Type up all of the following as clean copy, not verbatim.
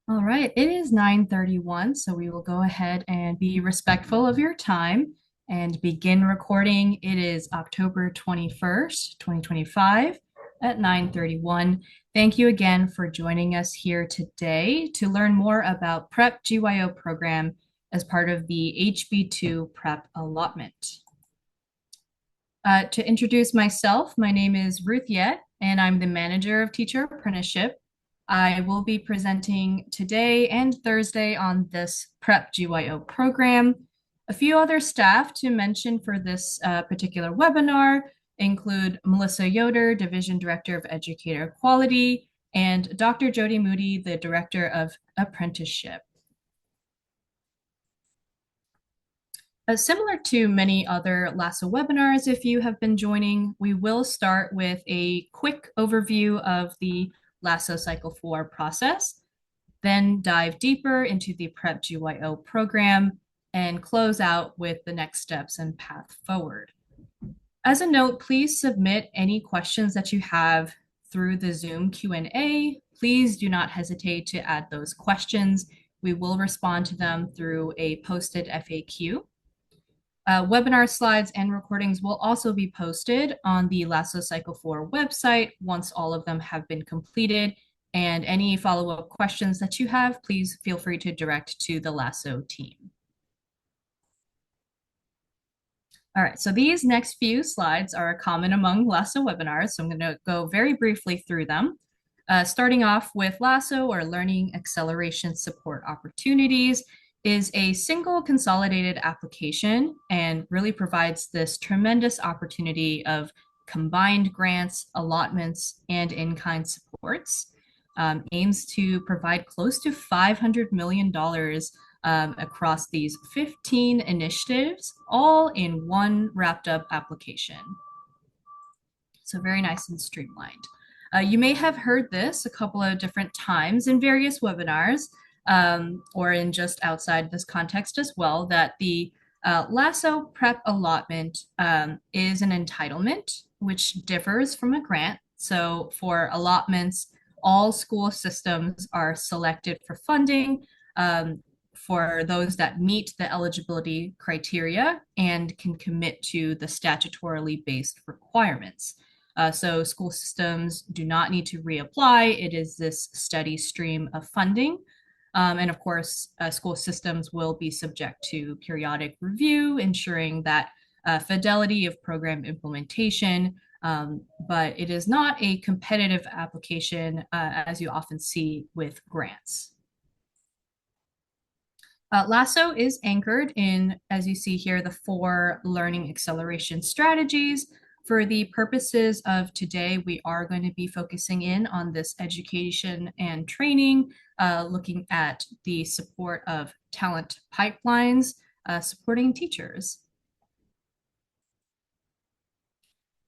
All right, it is 9:31, so we will go ahead and be respectful of your time and begin recording. It is October 21st, 2025 at 9:31. Thank you again for joining us here today to learn more about Prep GYO program as part of the HB2 Prep allotment. To introduce myself, my name is Ruth Yet, and I'm the manager of teacher apprenticeship. I will be presenting today and Thursday on this Prep GYO program. A few other staff to mention for this particular webinar include Melissa Yoder, Division Director of Educator Quality, and Dr. Jody Moody, the Director of Apprenticeship. Similar to many other LASO webinars, if you have been joining, we will start with a quick overview of the LASO Cycle 4 process, then dive deeper into the Prep GYO program, and close out with the next steps and path forward. As a note, please submit any questions that you have through the Zoom Q&A. Please do not hesitate to add those questions. We will respond to them through a posted FAQ. Webinar slides and recordings will also be posted on the LASO Cycle 4 website once all of them have been completed. And any follow-up questions that you have, please feel free to direct to the LASO team. All right, so these next few slides are common among LASO webinars, so I'm going to go very briefly through them. Starting off with LASO, or Learning Acceleration Support Opportunities, is a single consolidated application and really provides this tremendous opportunity of combined grants, allotments, and in-kind supports. Aims to provide close to $500 million across these 15 initiatives, all in one wrapped up application. So very nice and streamlined. You may have heard this a couple of different times in various webinars, or in just outside this context as well, that the LASO prep allotment is an entitlement, which differs from a grant. So for allotments, all school systems are selected for funding for those that meet the eligibility criteria and can commit to the statutorily based requirements. So school systems do not need to reapply. It is this steady stream of funding. And of course, school systems will be subject to periodic review, ensuring that fidelity of program implementation, but it is not a competitive application as you often see with grants. LASO is anchored in, as you see here, the 4 learning acceleration strategies. For the purposes of today, we are going to be focusing in on this education and training, looking at the support of talent pipelines, supporting teachers.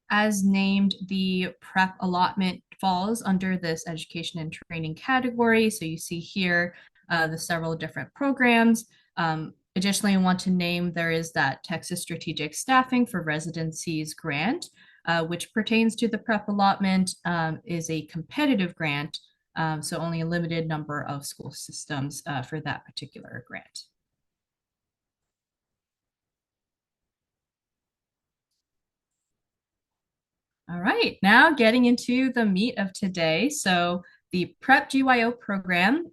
As named, the prep allotment falls under this education and training category. So you see here the several different programs. Additionally, I want to name there is that Texas Strategic Staffing for Residencies grant, which pertains to the prep allotment, is a competitive grant, so only a limited number of school systems for that particular grant. All right, now getting into the meat of today. So the Prep GYO program,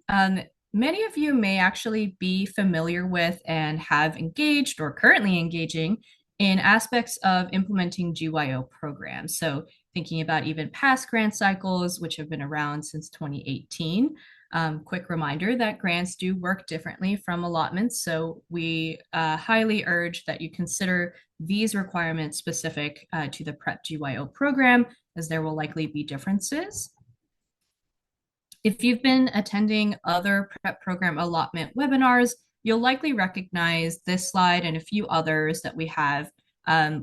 many of you may actually be familiar with and have engaged or currently engaging in aspects of implementing GYO programs. So thinking about even past grant cycles, which have been around since 2018. Quick reminder that grants do work differently from allotments, so we highly urge that you consider these requirements specific to the Prep GYO program, as there will likely be differences. If you've been attending other prep program allotment webinars, you'll likely recognize this slide and a few others that we have.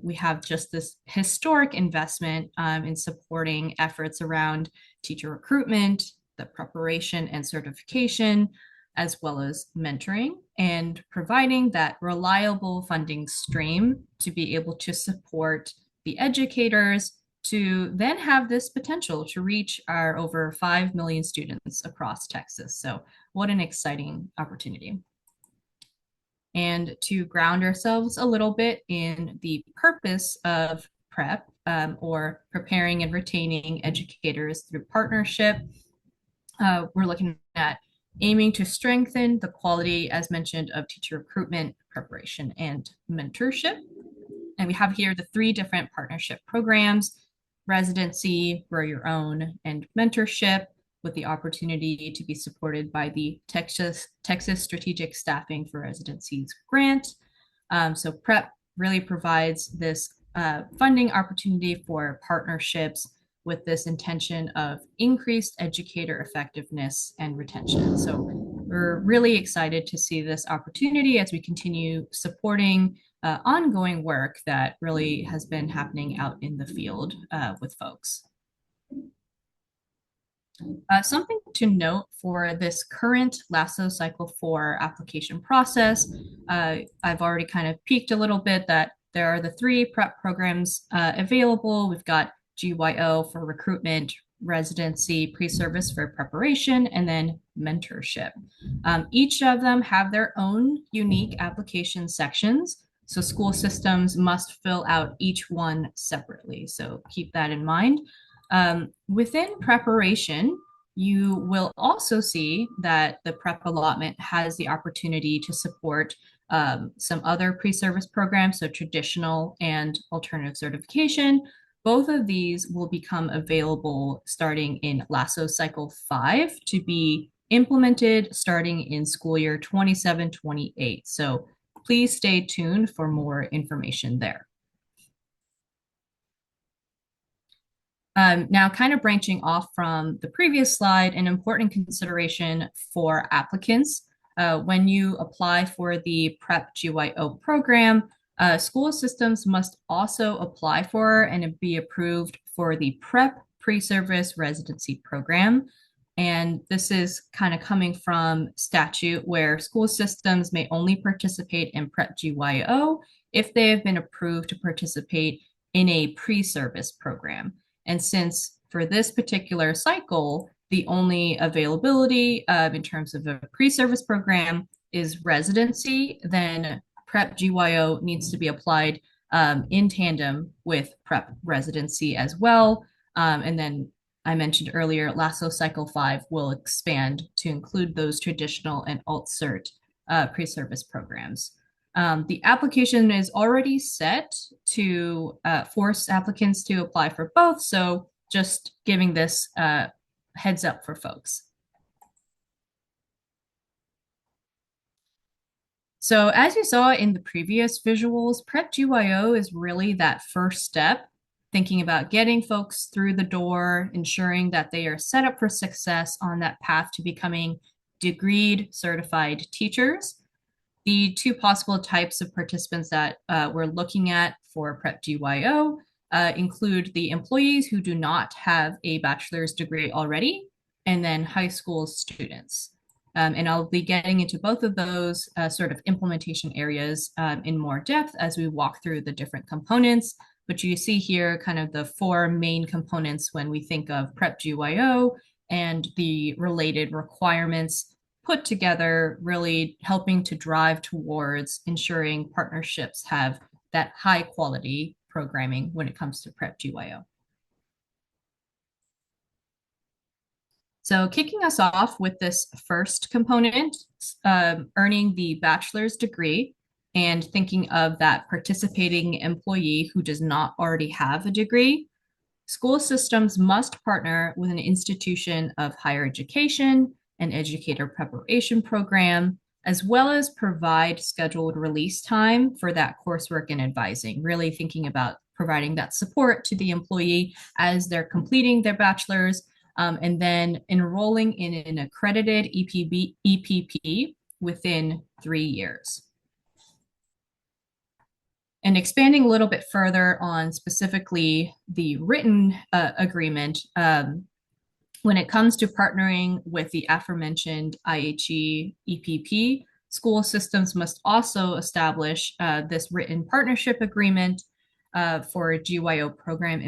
We have just this historic investment in supporting efforts around teacher recruitment, the preparation and certification, as well as mentoring, and providing that reliable funding stream to be able to support the educators to then have this potential to reach our over 5 million students across Texas. So what an exciting opportunity. And to ground ourselves a little bit in the purpose of PrEP, or preparing and retaining educators through partnership, we're looking at aiming to strengthen the quality, as mentioned, of teacher recruitment, preparation, and mentorship. And we have here the 3 different partnership programs: residency, grow your own, and mentorship, with the opportunity to be supported by the Texas Strategic Staffing for Residencies grant. So PrEP really provides this funding opportunity for partnerships with this intention of increased educator effectiveness and retention. So we're really excited to see this opportunity as we continue supporting ongoing work that really has been happening out in the field with folks. Something to note for this current LASO Cycle 4 application process, I've already kind of peeked a little bit that there are the 3 PrEP programs available. We've got GYO for recruitment, residency, pre-service for preparation, and then mentorship. Each of them have their own unique application sections, so school systems must fill out each one separately. So keep that in mind. Within preparation, you will also see that the PrEP allotment has the opportunity to support some other pre-service programs, so traditional and alternative certification. Both of these will become available starting in LASO Cycle 5 to be implemented starting in school year 27-28. So please stay tuned for more information there. Now, kind of branching off from the previous slide, an important consideration for applicants when you apply for the PrEP GYO program, school systems must also apply for and be approved for the PrEP pre-service residency program. And this is kind of coming from statute where school systems may only participate in PrEP GYO if they have been approved to participate in a pre-service program. And since for this particular cycle, the only availability in terms of a pre-service program is residency, then PrEP GYO needs to be applied in tandem with PrEP residency as well. And then I mentioned earlier, LASO Cycle 5 will expand to include those traditional and alt-cert pre-service programs. The application is already set to force applicants to apply for both, so just giving this heads up for folks. So as you saw in the previous visuals, PrEP GYO is really that first step, thinking about getting folks through the door, ensuring that they are set up for success on that path to becoming degreed certified teachers. The 2 possible types of participants that we're looking at for PrEP GYO include the employees who do not have a bachelor's degree already, and then high school students. And I'll be getting into both of those sort of implementation areas in more depth as we walk through the different components. But you see here kind of the 4 main components when we think of PrEP GYO and the related requirements put together, really helping to drive towards ensuring partnerships have that high quality programming when it comes to PrEP GYO. So kicking us off with this first component, earning the bachelor's degree, and thinking of that participating employee who does not already have a degree, school systems must partner with an institution of higher education, an educator preparation program, as well as provide scheduled release time for that coursework and advising, really thinking about providing that support to the employee as they're completing their bachelor's, and then enrolling in an accredited EPP within 3 years. And expanding a little bit further on specifically the written agreement, when it comes to partnering with the aforementioned IHE EPP, school systems must also establish this written partnership agreement for GYO program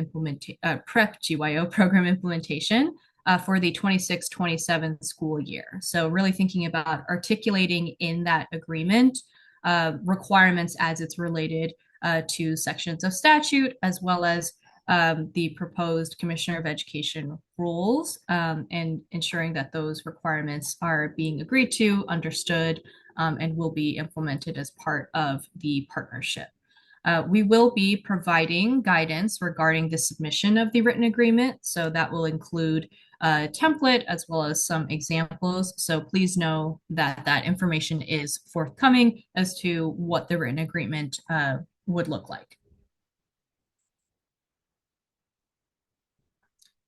prep GYO program implementation for the 26-27 school year. So really thinking about articulating in that agreement requirements as it's related to sections of statute, as well as the proposed Commissioner of Education rules, and ensuring that those requirements are being agreed to, understood, and will be implemented as part of the partnership. We will be providing guidance regarding the submission of the written agreement. So that will include a template as well as some examples. So please know that that information is forthcoming as to what the written agreement would look like.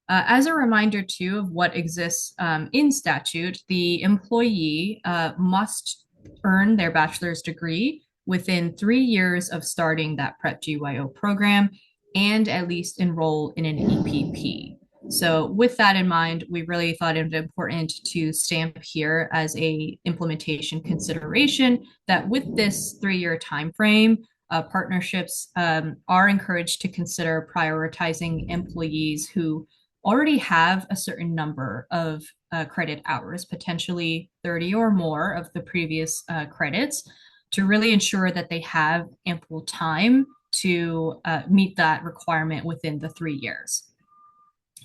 As a reminder, too, of what exists in statute, the employee must earn their bachelor's degree within 3 years of starting that Prep GYO program and at least enroll in an EPP. So with that in mind, we really thought it important to stamp here as a implementation consideration that with this 3-year time frame, partnerships are encouraged to consider prioritizing employees who already have a certain number of credit hours, potentially 30 or more of the previous credits, to really ensure that they have ample time to meet that requirement within the 3 years.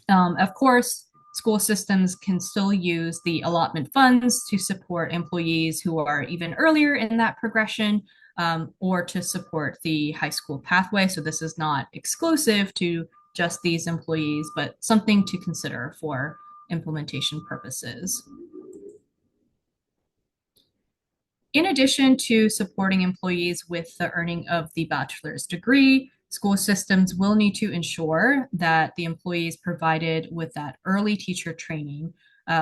Of course, school systems can still use the allotment funds to support employees who are even earlier in that progression, or to support the high school pathway. So this is not exclusive to just these employees, but something to consider for implementation purposes. In addition to supporting employees with the earning of the bachelor's degree, school systems will need to ensure that the employees provided with that early teacher training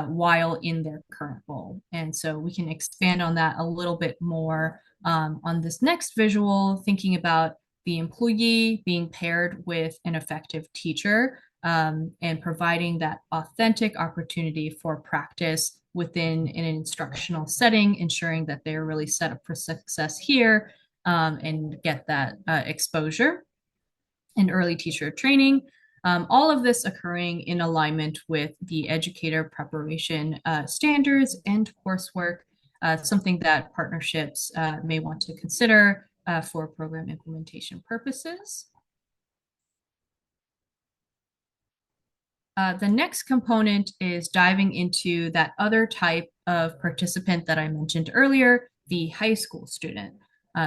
while in their current role. And so we can expand on that a little bit more on this next visual, thinking about the employee being paired with an effective teacher and providing that authentic opportunity for practice within an instructional setting, ensuring that they're really set up for success here and get that exposure and early teacher training. All of this occurring in alignment with the educator preparation standards and coursework, something that partnerships may want to consider for program implementation purposes. The next component is diving into that other type of participant that I mentioned earlier, the high school student.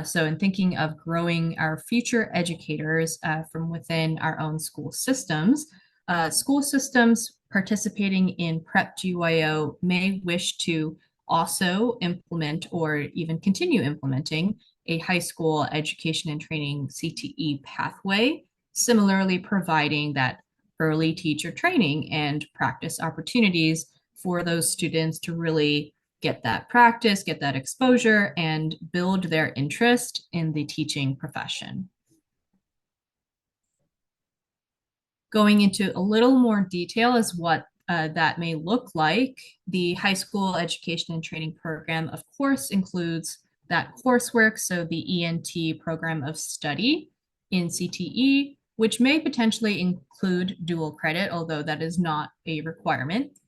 So in thinking of growing our future educators from within our own school systems participating in Prep GYO may wish to also implement or even continue implementing a high school education and training CTE pathway, similarly providing that early teacher training and practice opportunities for those students to really get that practice, get that exposure, and build their interest in the teaching profession. Going into a little more detail as what that may look like, the high school education and training program, of course, includes that coursework, so the ENT program of study in CTE, which may potentially include dual credit, although that is not a requirement.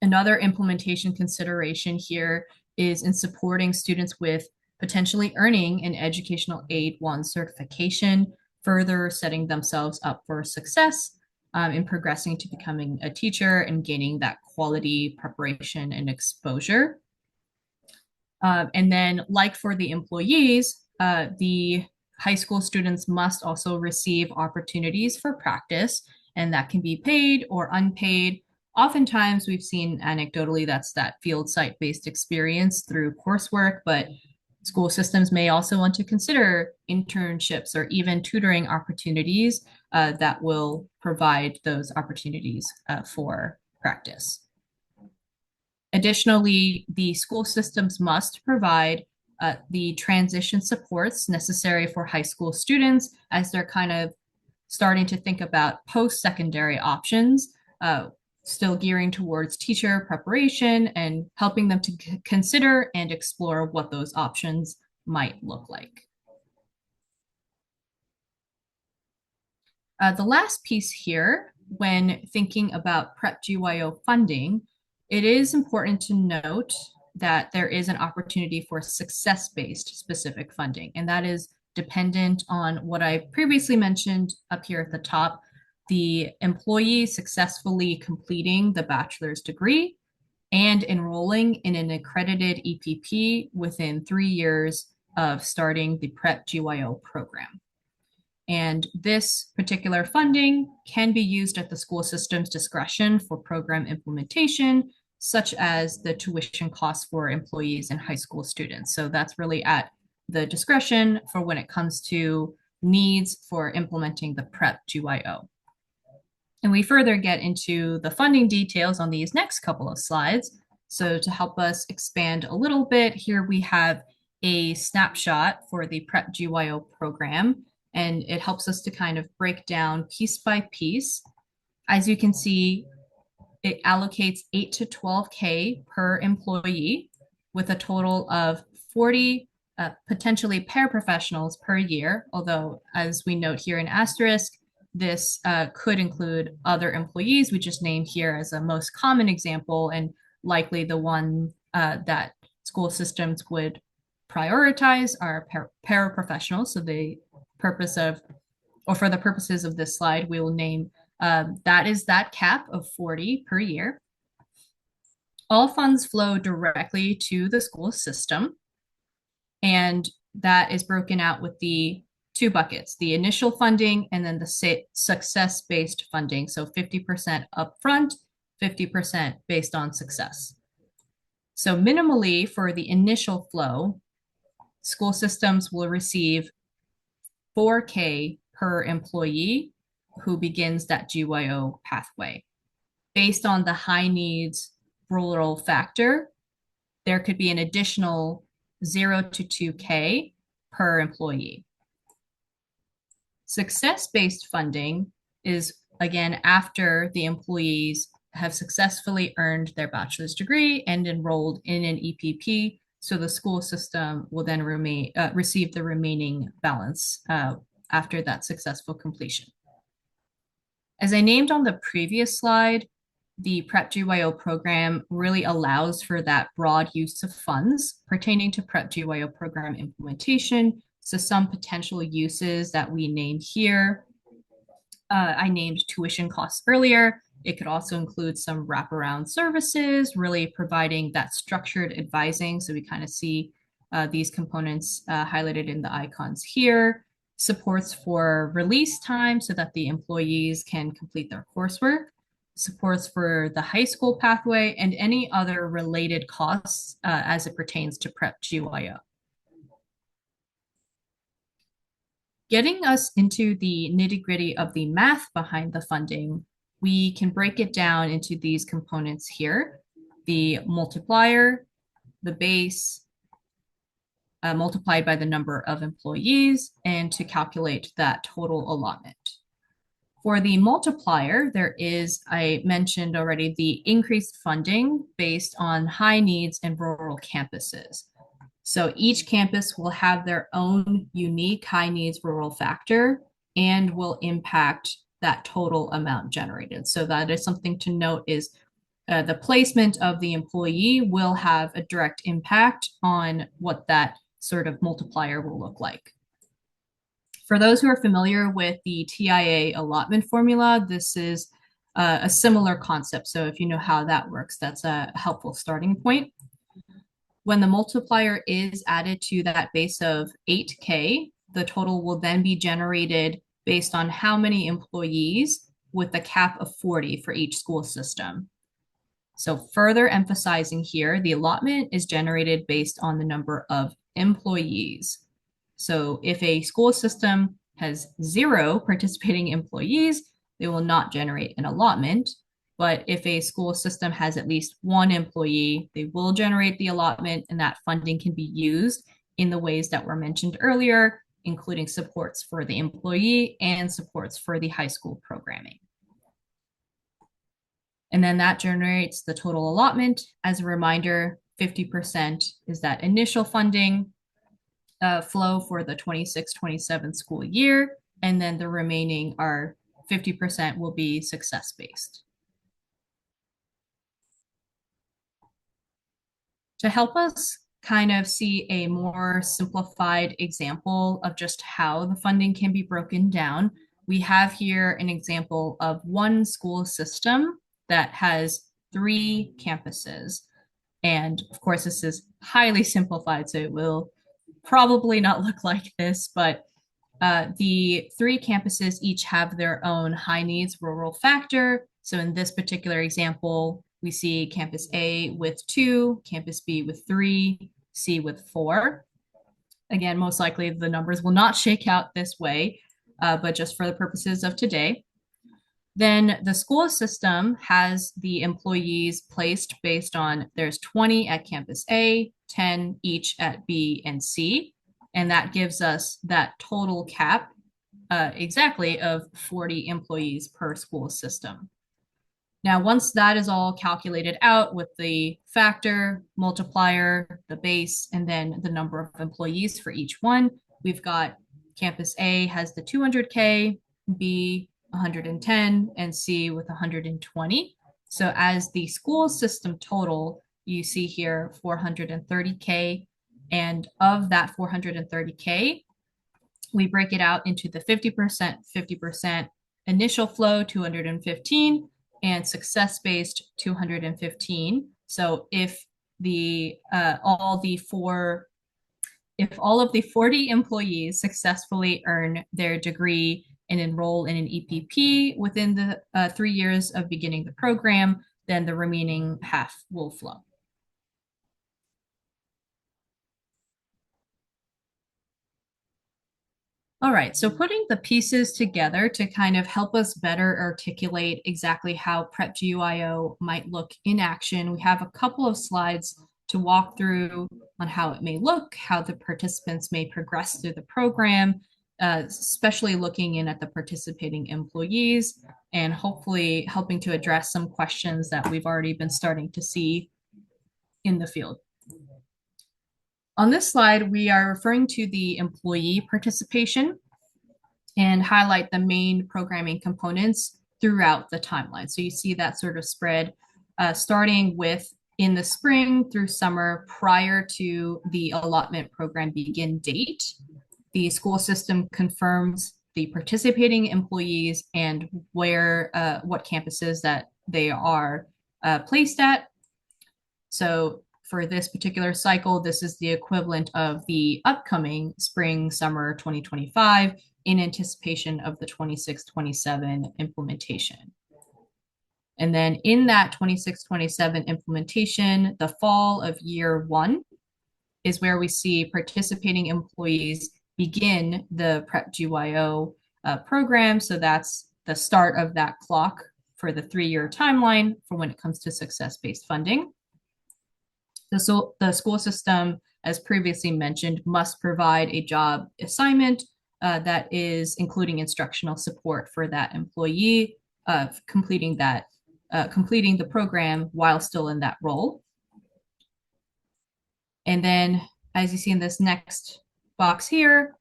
Another implementation consideration here is in supporting students with potentially earning an Educational Aid 1 certification, further setting themselves up for success in progressing to becoming a teacher and gaining that quality preparation and exposure. And then, like for the employees, the high school students must also receive opportunities for practice, and that can be paid or unpaid. Oftentimes, we've seen anecdotally that's that field site-based experience through coursework, but school systems may also want to consider internships or even tutoring opportunities that will provide those opportunities for practice. Additionally, the school systems must provide the transition supports necessary for high school students as they're kind of starting to think about post-secondary options, still gearing towards teacher preparation and helping them to consider and explore what those options might look like. The last piece here, when thinking about Prep GYO funding, it is important to note that there is an opportunity for success-based specific funding, and that is dependent on what I previously mentioned up here at the top, the employee successfully completing the bachelor's degree and enrolling in an accredited EPP within 3 years of starting the Prep GYO program. And this particular funding can be used at the school system's discretion for program implementation, such as the tuition costs for employees and high school students. So that's really at the discretion for when it comes to needs for implementing the PrEP GYO. And we further get into the funding details on these next couple of slides. So to help us expand a little bit, here we have a snapshot for the PrEP GYO program, and it helps us to kind of break down piece by piece. As you can see, it allocates 8 to 12K per employee with a total of 40 potentially paraprofessionals per year, although as we note here in asterisk, this could include other employees we just named here as a most common example and likely the one that school systems would prioritize are paraprofessionals. So the purpose of, or for the purposes of this slide, we will name that is that cap of 40 per year. All funds flow directly to the school system, and that is broken out with the two buckets, the initial funding and then the success-based funding. So 50% upfront, 50% based on success. So minimally for the initial flow, school systems will receive 4K per employee who begins that GYO pathway. Based on the high needs rural factor, there could be an additional 0 to 2K per employee. Success-based funding is, again, after the employees have successfully earned their bachelor's degree and enrolled in an EPP, so the school system will then receive the remaining balance after that successful completion. As I named on the previous slide, the PrEP GYO program really allows for that broad use of funds pertaining to PrEP GYO program implementation. So some potential uses that we named here, I named tuition costs earlier. It could also include some wraparound services, really providing that structured advising. So we kind of see these components highlighted in the icons here. Supports for release time so that the employees can complete their coursework. Supports for the high school pathway and any other related costs as it pertains to PrEP GYO. Getting us into the nitty-gritty of the math behind the funding, we can break it down into these components here: the multiplier, the base, multiplied by the number of employees, and to calculate that total allotment. For the multiplier, there is, I mentioned already, the increased funding based on high needs and rural campuses. So each campus will have their own unique high needs rural factor and will impact that total amount generated. So that is something to note is the placement of the employee will have a direct impact on what that sort of multiplier will look like. For those who are familiar with the TIA allotment formula, this is a similar concept. So if you know how that works, that's a helpful starting point. When the multiplier is added to that base of 8K, the total will then be generated based on how many employees with the cap of 40 for each school system. So further emphasizing here, the allotment is generated based on the number of employees. So if a school system has 0 participating employees, they will not generate an allotment. But if a school system has at least 1 employee, they will generate the allotment, and that funding can be used in the ways that were mentioned earlier, including supports for the employee and supports for the high school programming. And then that generates the total allotment. As a reminder, 50% is that initial funding flow for the 26-27 school year, and then the remaining are 50% will be success-based. To help us kind of see a more simplified example of just how the funding can be broken down, we have here an example of one school system that has 3 campuses. And of course, this is highly simplified, so it will probably not look like this, but the 3 campuses each have their own high needs rural factor. So in this particular example, we see campus A with 2, campus B with 3, C with 4. Again, most likely the numbers will not shake out this way, but just for the purposes of today. Then the school system has the employees placed based on there's 20 at campus A, 10 each at B and C. And that gives us that total cap exactly of 40 employees per school system. Now, once that is all calculated out with the factor, multiplier, the base, and then the number of employees for each one, we've got campus A has the 200K, B 110, and C with 120. So as the school system total, you see here 430K. And of that 430K, we break it out into the 50%, initial flow 215, and success-based 215. So if the if all of the 40 employees successfully earn their degree and enroll in an EPP within the 3 years of beginning the program, then the remaining half will flow. All right, so putting the pieces together to kind of help us better articulate exactly how Prep GYO might look in action, we have a couple of slides to walk through on how it may look, how the participants may progress through the program, especially looking in at the participating employees, and hopefully helping to address some questions that we've already been starting to see in the field. On this slide, we are referring to the employee participation and highlight the main programming components throughout the timeline. So you see that sort of spread starting with in the spring through summer prior to the allotment program begin date. The school system confirms the participating employees and where, what campuses that they are placed at. So for this particular cycle, this is the equivalent of the upcoming spring, summer 2025 in anticipation of the 26-27 implementation. And then in that 26-27 implementation, the fall of year 1 is where we see participating employees begin the Prep GYO program. So that's the start of that clock for the 3-year timeline for when it comes to success-based funding. The school system, as previously mentioned, must provide a job assignment that is including instructional support for that employee, completing the program while still in that role. And then, as you see in this next box here,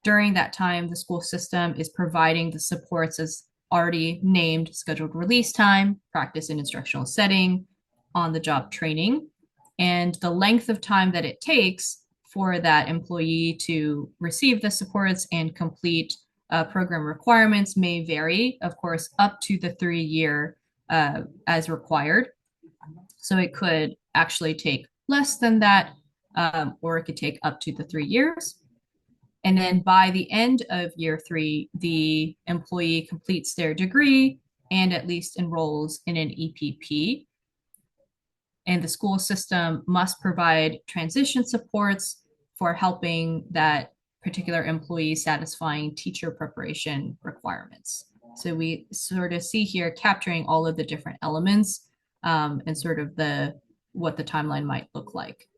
during that time, the school system is providing the supports as already named scheduled release time, practice and instructional setting, on-the-job training, and the length of time that it takes for that employee to receive the supports and complete program requirements may vary, of course, up to the 3-year as required. So it could actually take less than that, or it could take up to the 3 years. And then by the end of year 3, the employee completes their degree and at least enrolls in an EPP. And the school system must provide transition supports for helping that particular employee satisfying teacher preparation requirements. So we sort of see here capturing all of the different elements and sort of what the timeline might look like.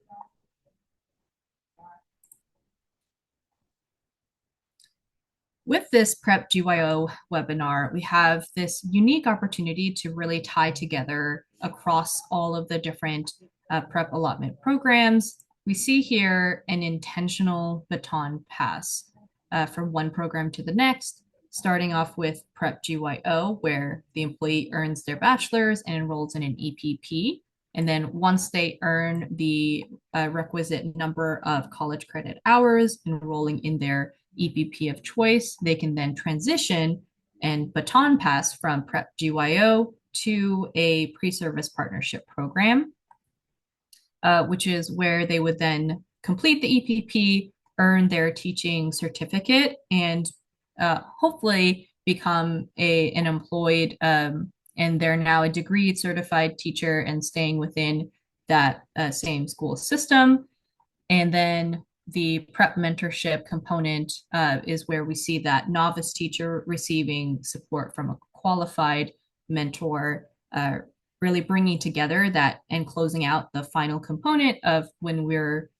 With this Prep GYO webinar, we have this unique opportunity to really tie together across all of the different prep allotment programs. We see here an intentional baton pass from one program to the next. starting off with Prep GYO, where the employee earns their bachelor's and enrolls in an EPP. And then once they earn the requisite number of college credit hours enrolling in their EPP of choice, they can then transition and baton pass from Prep GYO to a pre-service partnership program, which is where they would then complete the EPP, earn their teaching certificate, and hopefully become an employed, and they're now a degree certified teacher and staying within that same school system. And then the prep mentorship component is where we see that novice teacher receiving support from a qualified mentor, really bringing together that and closing out the final component of when we're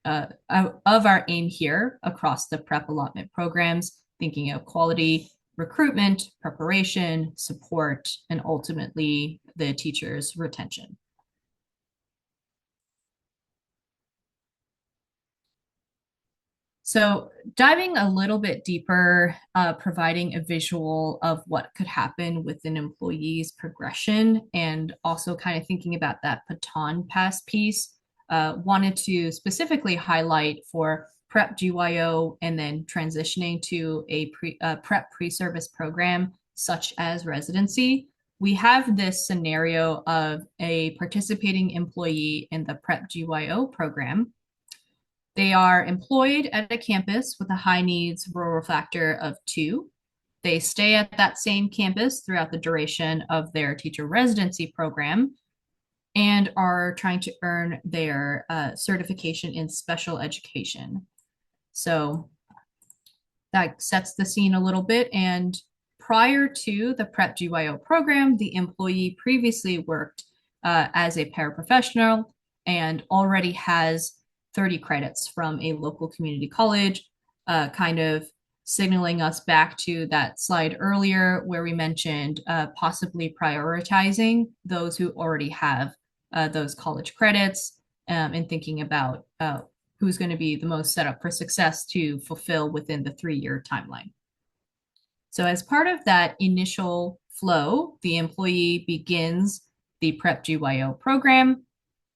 of our aim here across the prep allotment programs, thinking of quality recruitment, preparation, support, and ultimately the teacher's retention. So, diving a little bit deeper, providing a visual of what could happen with an employee's progression, and also kind of thinking about that baton pass piece, wanted to specifically highlight for prep GYO and then transitioning to a prep pre-service program such as residency. We have this scenario of a participating employee in the prep GYO program. They are employed at a campus with a high needs rural factor of 2. They stay at that same campus throughout the duration of their teacher residency program and are trying to earn their certification in special education. So that sets the scene a little bit. And prior to the Prep GYO program, the employee previously worked as a paraprofessional and already has 30 credits from a local community college, kind of signaling us back to that slide earlier where we mentioned possibly prioritizing those who already have those college credits, and thinking about who's going to be the most set up for success to fulfill within the 3-year timeline. So as part of that initial flow, the employee begins the Prep GYO program,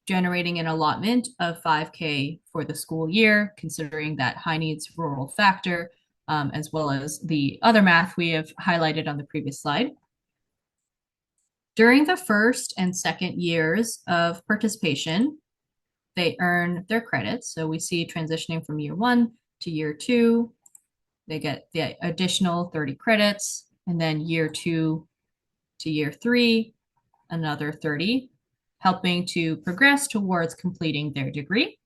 generating an allotment of 5K for the school year, considering that high needs rural factor, as well as the other math we have highlighted on the previous slide. During the first and second years of participation, they earn their credits. So we see transitioning from year 1 to year 2, they get the additional 30 credits, and then year 2 to year 3, another 30, helping to progress towards completing their degree.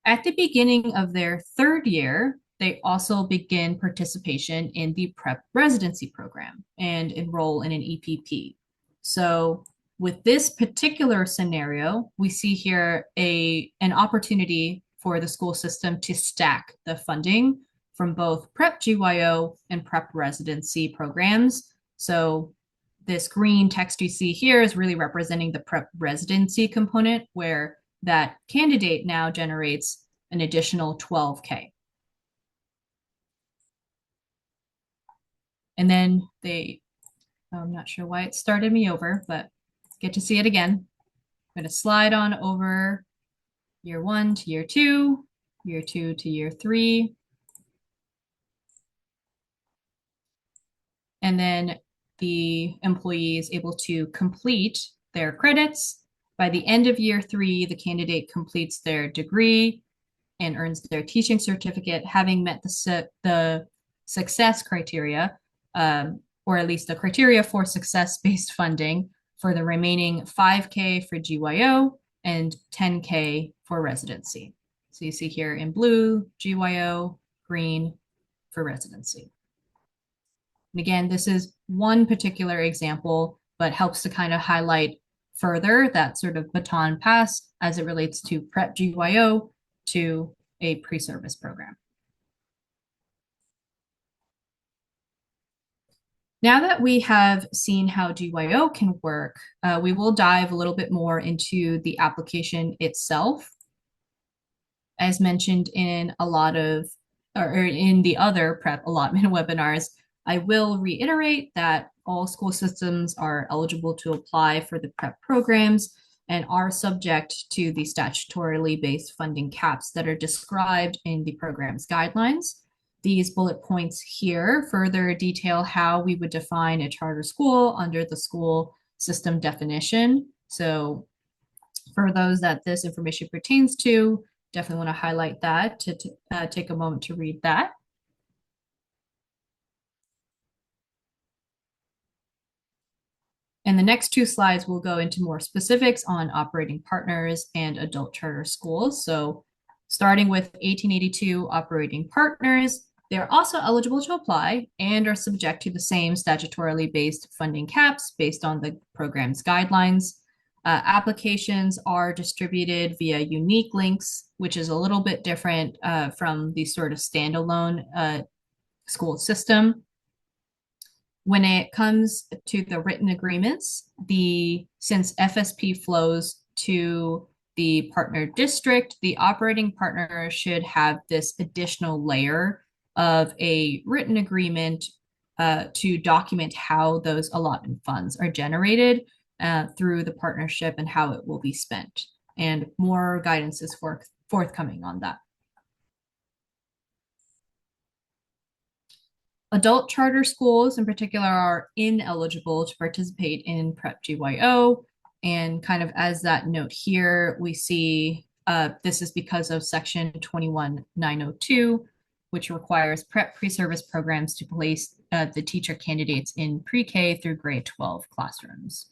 At the beginning of their 3rd year, they also begin participation in the prep residency program and enroll in an EPP. So with this particular scenario, we see here an opportunity for the school system to stack the funding from both prep GYO and prep residency programs. So this green text you see here is really representing the prep residency component, where that candidate now generates an additional 12K. And then I'm not sure why it started me over, but get to see it again. I'm going to slide on over year 1 to year 2, year 2 to year 3. And then the employee is able to complete their credits. By the end of year 3, the candidate completes their degree and earns their teaching certificate, having met the success criteria, or at least the criteria for success-based funding for the remaining 5K for GYO and 10K for residency. So you see here in blue, GYO, green for residency. And again, this is one particular example, but helps to kind of highlight further that sort of baton pass as it relates to prep GYO to a pre-service program. Now that we have seen how GYO can work, we will dive a little bit more into the application itself. As mentioned in a lot of, or in the other prep allotment webinars, I will reiterate that all school systems are eligible to apply for the PrEP programs and are subject to the statutorily based funding caps that are described in the program's guidelines. These bullet points here further detail how we would define a charter school under the school system definition. So for those that this information pertains to, definitely want to highlight that to take a moment to read that. And the next two slides will go into more specifics on operating partners and adult charter schools. So starting with 1882 operating partners, they're also eligible to apply and are subject to the same statutorily based funding caps based on the program's guidelines. Applications are distributed via unique links, which is a little bit different from the sort of standalone school system. When it comes to the written agreements, since FSP flows to the partner district, the operating partner should have this additional layer of a written agreement to document how those allotment funds are generated through the partnership and how it will be spent. And more guidance is forthcoming on that. Adult charter schools in particular are ineligible to participate in PrEP GYO. And kind of as that note here, we see this is because of section 21902, which requires PrEP pre-service programs to place the teacher candidates in pre-K through grade 12 classrooms.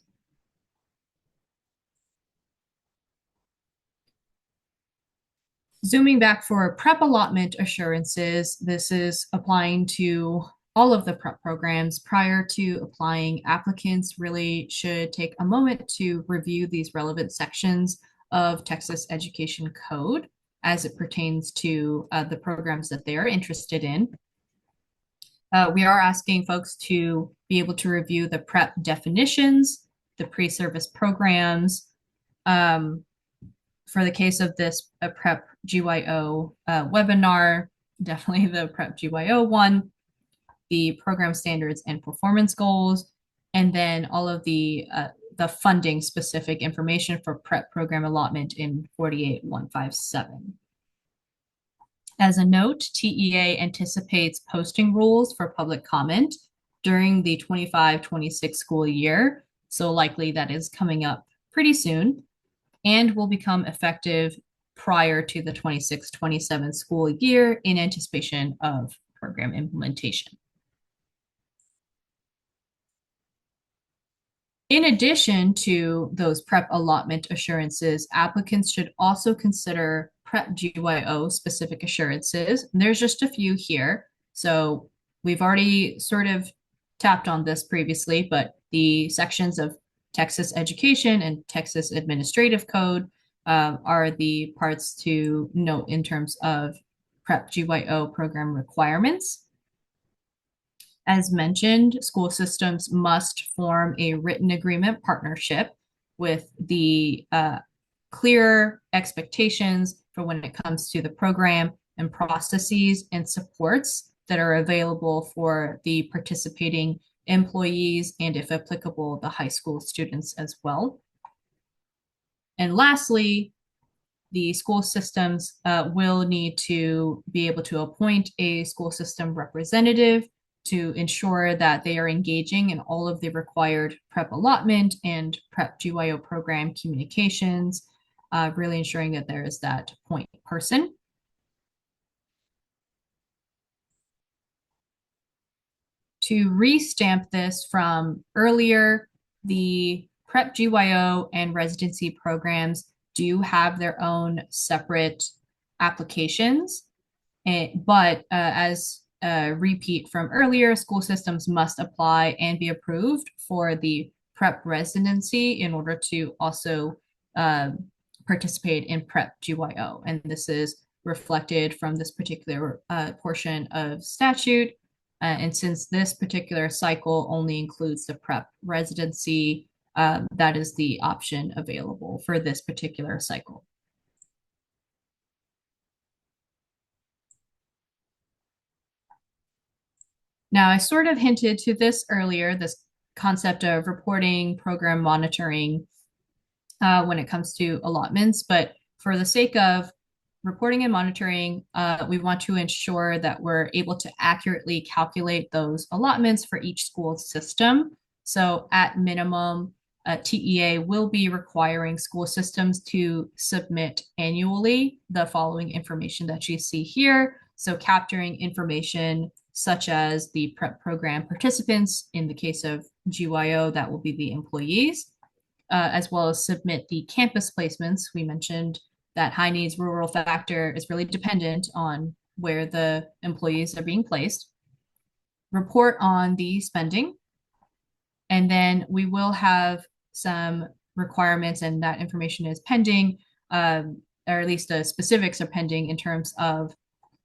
Zooming back for PrEP allotment assurances, this is applying to all of the PrEP programs. Prior to applying, applicants really should take a moment to review these relevant sections of Texas Education Code as it pertains to the programs that they are interested in. We are asking folks to be able to review the PrEP definitions, the pre-service programs, for the case of this PrEP GYO webinar, definitely the PrEP GYO one, the program standards and performance goals, and then all of the funding specific information for PrEP program allotment in 48157. As a note, TEA anticipates posting rules for public comment during the 25-26 school year, so likely that is coming up pretty soon, and will become effective prior to the 26-27 school year in anticipation of program implementation. In addition to those PrEP allotment assurances, applicants should also consider PrEP GYO specific assurances. And there's just a few here. So we've already sort of tapped on this previously, but the sections of Texas Education and Texas Administrative Code are the parts to note in terms of PrEP GYO program requirements. As mentioned, school systems must form a written agreement partnership with the clear expectations for when it comes to the program and processes and supports that are available for the participating employees and, if applicable, the high school students as well. And lastly, the school systems will need to be able to appoint a school system representative to ensure that they are engaging in all of the required PrEP allotment and PrEP GYO program communications, really ensuring that there is that point person. To restamp this from earlier, the PrEP GYO and residency programs do have their own separate applications, but as a repeat from earlier, school systems must apply and be approved for the PrEP residency in order to also participate in PrEP GYO. And this is reflected from this particular portion of statute. And since this particular cycle only includes the PrEP residency, that is the option available for this particular cycle. Now, I sort of hinted to this earlier, this concept of reporting, program monitoring, when it comes to allotments. But for the sake of reporting and monitoring, we want to ensure that we're able to accurately calculate those allotments for each school system. So at minimum, TEA will be requiring school systems to submit annually the following information that you see here. So capturing information such as the prep program participants. In the case of GYO, that will be the employees, as well as submit the campus placements. We mentioned that high needs rural factor is really dependent on where the employees are being placed. Report on the spending, and then we will have some requirements, and that information is pending, or at least the specifics are pending in terms of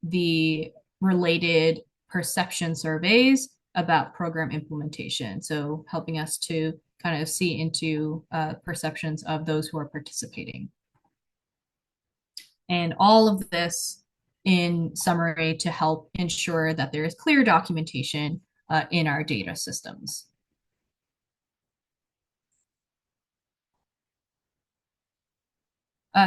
the related perception surveys about program implementation. So helping us to kind of see into perceptions of those who are participating. And all of this in summary to help ensure that there is clear documentation in our data systems.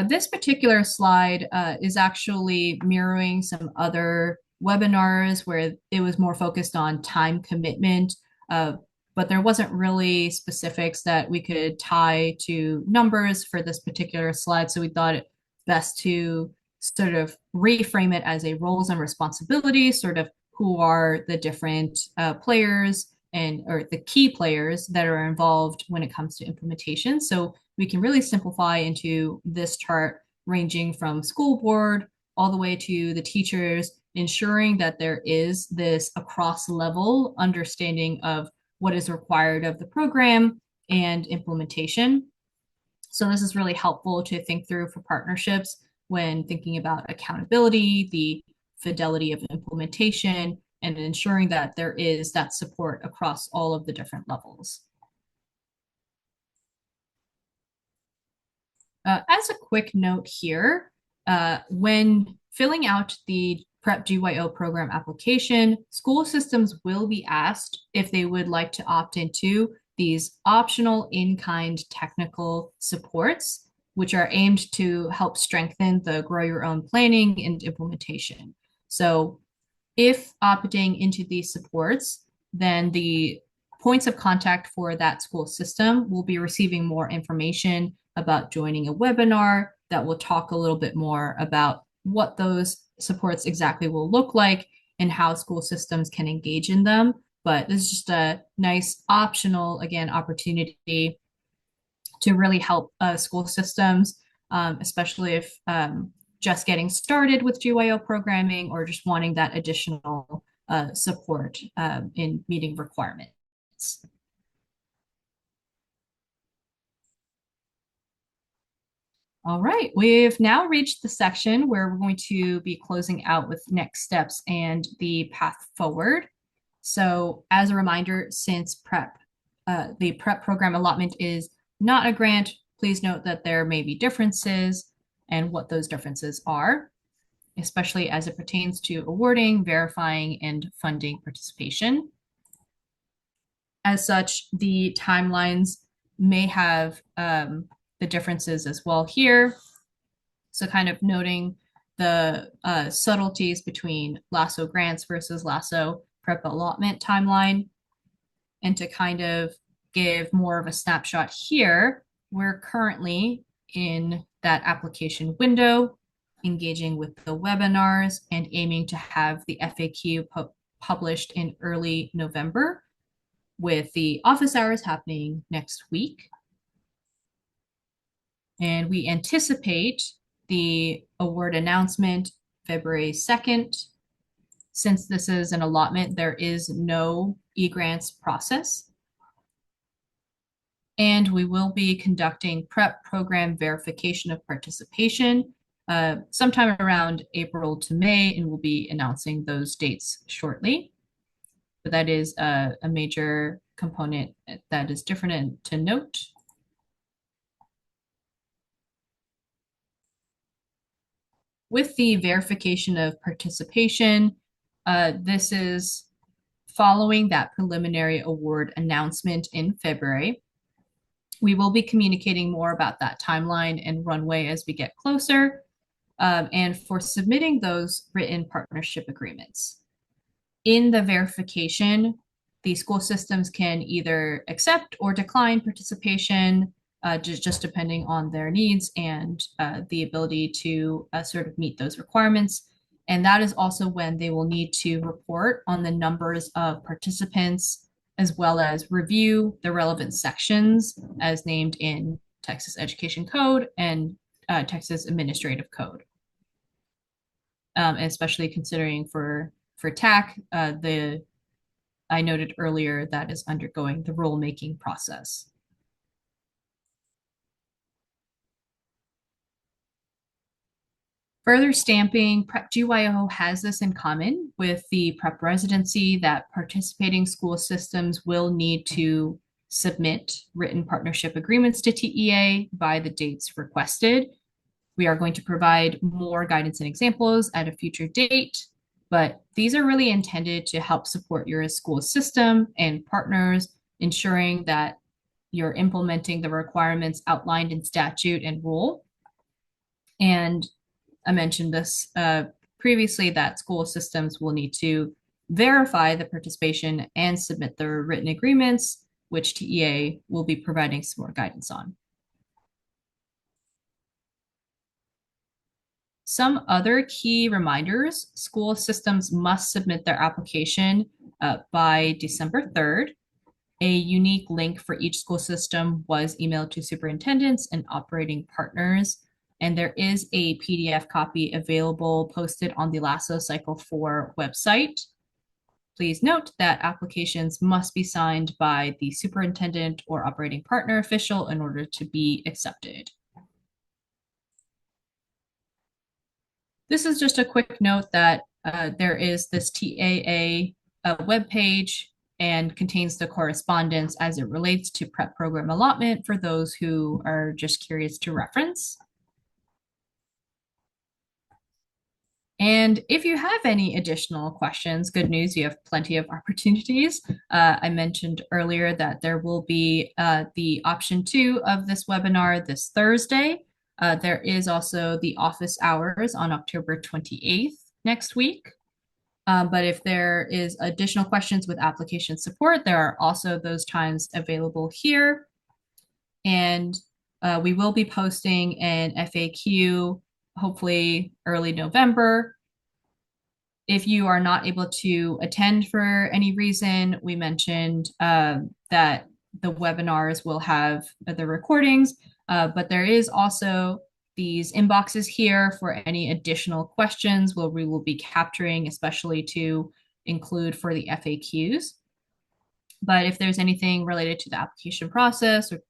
This particular slide is actually mirroring some other webinars where it was more focused on time commitment, but there wasn't really specifics that we could tie to numbers for this particular slide. So we thought it best to sort of reframe it as a roles and responsibilities, sort of who are the different players and or the key players that are involved when it comes to implementation. So we can really simplify into this chart ranging from school board all the way to the teachers, ensuring that there is this across level understanding of what is required of the program and implementation. So this is really helpful to think through for partnerships when thinking about accountability, the fidelity of implementation, and ensuring that there is that support across all of the different levels. As a quick note here, when filling out the Prep GYO program application, school systems will be asked if they would like to opt into these optional in-kind technical supports, which are aimed to help strengthen the grow your own planning and implementation. So if opting into these supports, then the points of contact for that school system will be receiving more information about joining a webinar that will talk a little bit more about what those supports exactly will look like and how school systems can engage in them. But this is just a nice optional, again, opportunity to really help school systems, especially if just getting started with GYO programming or just wanting that additional support in meeting requirements. All right, we've now reached the section where we're going to be closing out with next steps and the path forward. So as a reminder, since the prep program allotment is not a grant, please note that there may be differences and what those differences are, especially as it pertains to awarding, verifying, and funding participation. As such, the timelines may have the differences as well here. So kind of noting the subtleties between LASO grants versus LASO prep allotment timeline. And to kind of give more of a snapshot here, we're currently in that application window, engaging with the webinars and aiming to have the FAQ published in early November, with the office hours happening next week. And we anticipate the award announcement February 2nd. Since this is an allotment, there is no e-grants process. And we will be conducting prep program verification of participation sometime around April to May, and we'll be announcing those dates shortly. But that is a major component that is different to note. With the verification of participation, this is following that preliminary award announcement in February. We will be communicating more about that timeline and runway as we get closer, and for submitting those written partnership agreements. In the verification, the school systems can either accept or decline participation, just depending on their needs and the ability to sort of meet those requirements. And that is also when they will need to report on the numbers of participants, as well as review the relevant sections as named in Texas Education Code and Texas Administrative Code. Especially considering for TAC, I noted earlier that is undergoing the rulemaking process. Further stamping, Prep GYO has this in common with the Prep residency that participating school systems will need to submit written partnership agreements to TEA by the dates requested. We are going to provide more guidance and examples at a future date, but these are really intended to help support your school system and partners, ensuring that you're implementing the requirements outlined in statute and rule. And I mentioned this previously, that school systems will need to verify the participation and submit their written agreements, which TEA will be providing some more guidance on. Some other key reminders: school systems must submit their application by December 3rd. A unique link for each school system was emailed to superintendents and operating partners. And there is a PDF copy available posted on the LASO Cycle 4 website. Please note that applications must be signed by the superintendent or operating partner official in order to be accepted. This is just a quick note that there is this TAA webpage and contains the correspondence as it relates to prep program allotment for those who are just curious to reference. And if you have any additional questions, good news, you have plenty of opportunities. I mentioned earlier that there will be the option 2 of this webinar this Thursday. There is also the office hours on October 28th next week. But if there is additional questions with application support, there are also those times available here. And we will be posting an FAQ hopefully early November. If you are not able to attend for any reason, we mentioned that the webinars will have the recordings, but there is also these inboxes here for any additional questions where we will be capturing, especially to include for the FAQs. But if there's anything related to the application process or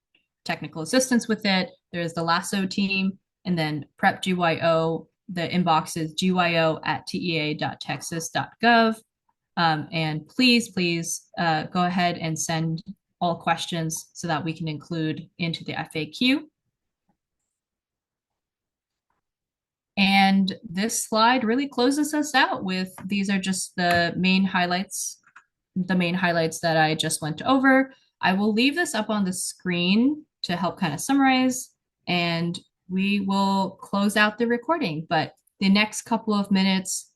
technical assistance with it, there's the LASO team, and then Prep GYO. The inbox is gyo@tea.texas.gov. And please go ahead and send all questions so that we can include into the FAQ. And this slide really closes us out with, these are just the main highlights that I just went over. I will leave this up on the screen to help kind of summarize, and we will close out the recording. But the next couple of minutes,